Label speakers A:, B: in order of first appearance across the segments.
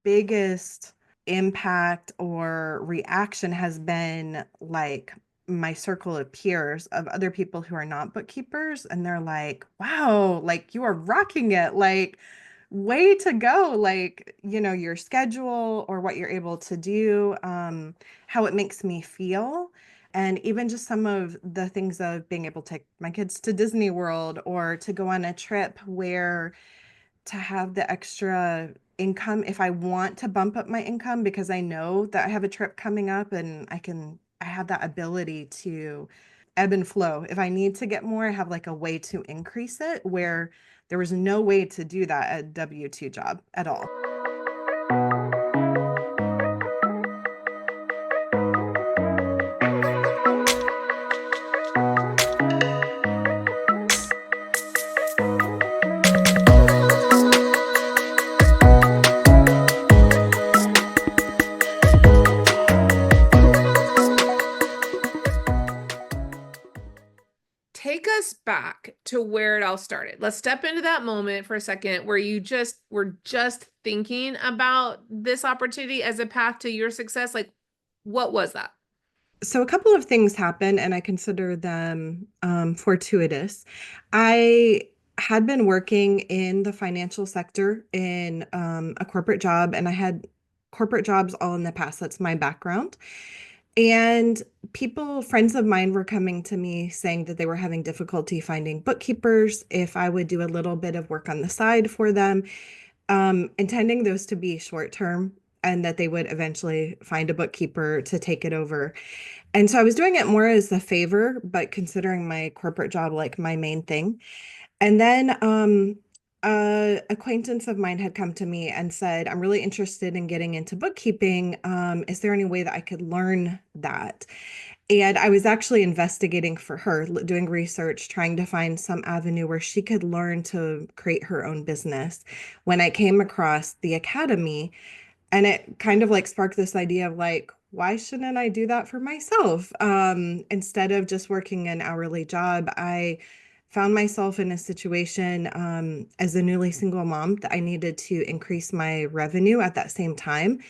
A: biggest impact or reaction has been like my circle of peers of other people who are not bookkeepers. And they're like, wow, like you are rocking it. Like, way to go. Like, your schedule or what you're able to do, how it makes me feel. And even just some of the things of being able to take my kids to Disney World or to go on a trip where to have the extra income if I want to bump up my income because I know that I have a trip coming up and I have that ability to ebb and flow. If I need to get more, I have like a way to increase it where there was no way to do that at a W-2 job at all.
B: Take us back to where it all started. Let's step into that moment for a second where you just were just thinking about this opportunity as a path to your success. Like, what was that?
A: So a couple of things happened, and I consider them fortuitous. I had been working in the financial sector in a corporate job, and I had corporate jobs all in the past. That's my background. And friends of mine were coming to me saying that they were having difficulty finding bookkeepers if I would do a little bit of work on the side for them, intending those to be short term and that they would eventually find a bookkeeper to take it over. And so I was doing it more as a favor, but considering my corporate job like my main thing. And then a acquaintance of mine had come to me and said, I'm really interested in getting into bookkeeping. Is there any way that I could learn that? And I was actually investigating for her, doing research, trying to find some avenue where she could learn to create her own business when I came across the academy. And it kind of like sparked this idea of like, why shouldn't I do that for myself? Instead of just working an hourly job, I found myself in a situation as a newly single mom that I needed to increase my revenue at that same time.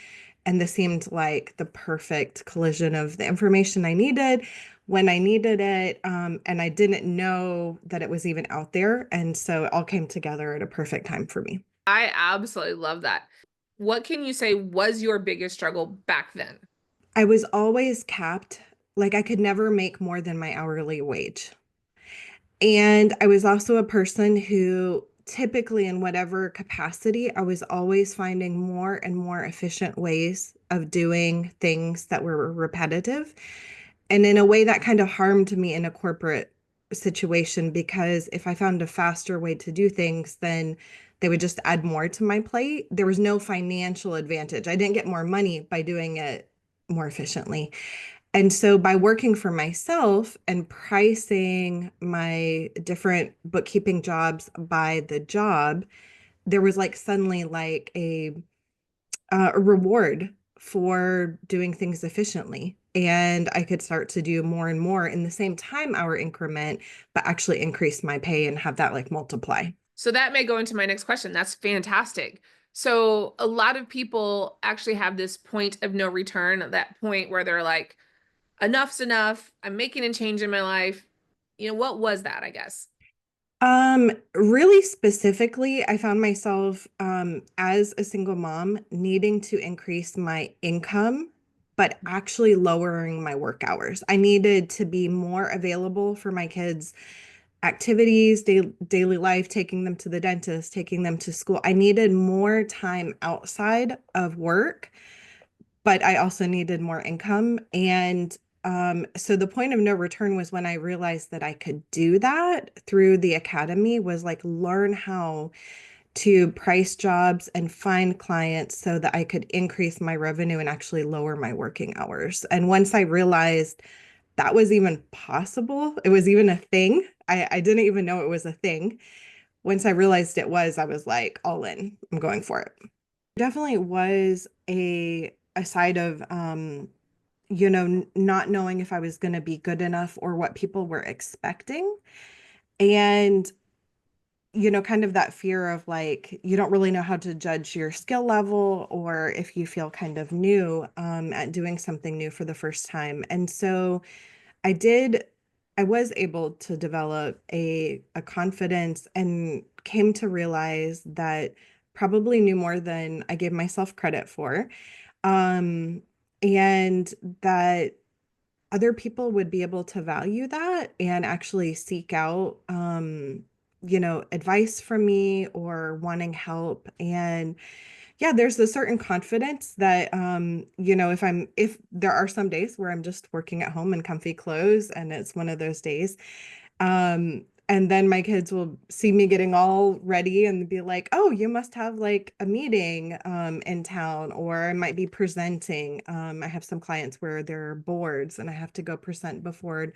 A: And this seemed like the perfect collision of the information I needed when I needed it. And I didn't know that it was even out there. And so it all came together at a perfect time for me.
B: I absolutely love that. What can you say was your biggest struggle back then?
A: I was always capped, like I could never make more than my hourly wage. And I was also a person who typically, in whatever capacity, I was always finding more and more efficient ways of doing things that were repetitive. And in a way that kind of harmed me in a corporate situation because if I found a faster way to do things, then they would just add more to my plate. There was no financial advantage. I didn't get more money by doing it more efficiently. And so by working for myself and pricing my different bookkeeping jobs by the job, there was like suddenly like a reward for doing things efficiently. And I could start to do more and more in the same time hour increment, but actually increase my pay and have that like multiply.
B: So that may go into my next question. That's fantastic. So a lot of people actually have this point of no return, at that point where they're like, enough's enough. I'm making a change in my life. What was that, I guess?
A: Really specifically, I found myself as a single mom needing to increase my income, but actually lowering my work hours. I needed to be more available for my kids' activities, daily life, taking them to the dentist, taking them to school. I needed more time outside of work, but I also needed more income. And so the point of no return was when I realized that I could do that through the academy, was like learn how to price jobs and find clients so that I could increase my revenue and actually lower my working hours. And once I realized that was even possible, it was even a thing. I didn't even know it was a thing. Once I realized it was, I was like, all in, I'm going for it. Definitely was a side of not knowing if I was going to be good enough or what people were expecting. And kind of that fear of like, you don't really know how to judge your skill level or if you feel kind of new at doing something new for the first time. And so I did, I was able to develop a confidence and came to realize that probably knew more than I gave myself credit for. Um, and that other people would be able to value that and actually seek out advice from me or wanting help. And yeah, there's a certain confidence that if there are some days where I'm just working at home in comfy clothes and it's one of those days, and then my kids will see me getting all ready and be like, "Oh, you must have like a meeting in town," or I might be presenting. I have some clients where there are boards and I have to go present before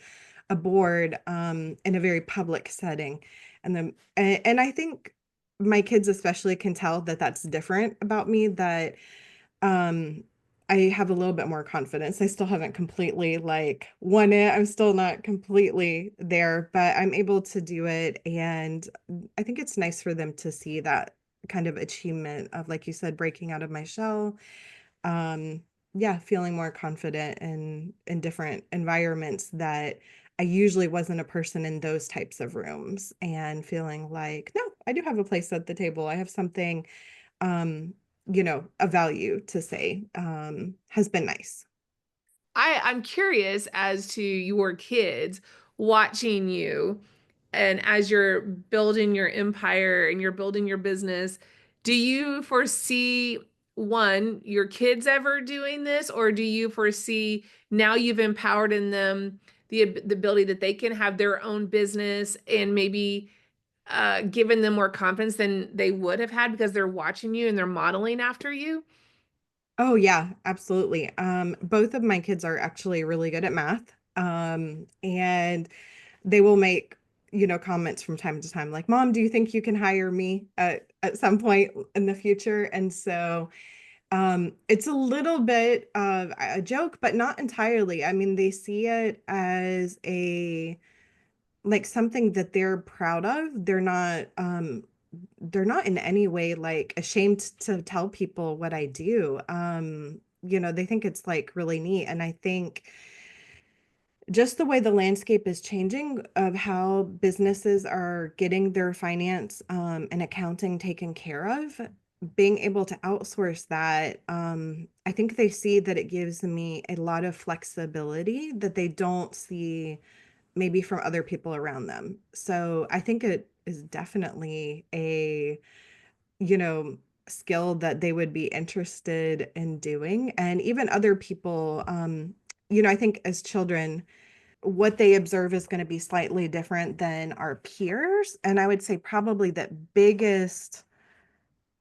A: a board in a very public setting. And I think my kids especially can tell that that's different about me, that um, I have a little bit more confidence. I still haven't completely like won it. I'm still not completely there, but I'm able to do it. And I think it's nice for them to see that kind of achievement of, like you said, breaking out of my shell. Um, yeah, feeling more confident in different environments that I usually wasn't a person in those types of rooms, and feeling like, no, I do have a place at the table. I have something um, a value to say, has been nice.
B: I'm curious as to your kids watching you and as you're building your empire and you're building your business, do you foresee one, your kids ever doing this, or do you foresee now you've empowered in them the ability that they can have their own business and maybe given them more confidence than they would have had because they're watching you and they're modeling after you?
A: Oh yeah, absolutely. Both of my kids are actually really good at math. And they will make, comments from time to time like, "Mom, do you think you can hire me at some point in the future?" And so it's a little bit of a joke, but not entirely. I mean, they see it as a like something that they're proud of. They're not in any way like ashamed to tell people what I do. They think it's like really neat. And I think just the way the landscape is changing of how businesses are getting their finance and accounting taken care of, being able to outsource that, I think they see that it gives me a lot of flexibility that they don't see maybe from other people around them. So I think it is definitely a, you know, skill that they would be interested in doing. And even other people, I think as children, what they observe is going to be slightly different than our peers. And I would say probably that biggest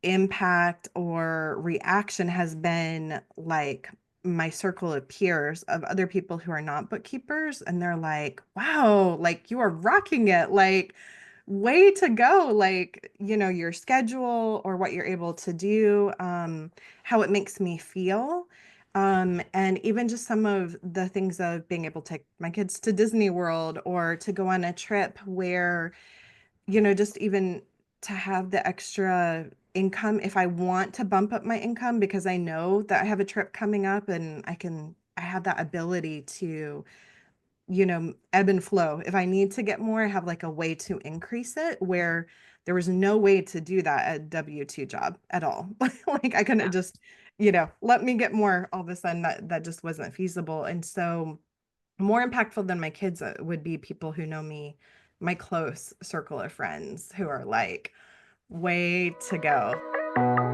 A: impact or reaction has been like my circle of peers of other people who are not bookkeepers, and they're like, "Wow, like you are rocking it, like way to go, like your schedule or what you're able to do, how it makes me feel." And even just some of the things of being able to take my kids to Disney World or to go on a trip where just even to have the extra income if I want to bump up my income, because I know that I have a trip coming up and I have that ability to, ebb and flow. If I need to get more, I have like a way to increase it where there was no way to do that at a W-2 job at all. Like I couldn't
B: Yeah.
A: just, let me get more all of a sudden. That just wasn't feasible. And so more impactful than my kids would be people who know me, my close circle of friends who are like, way to go.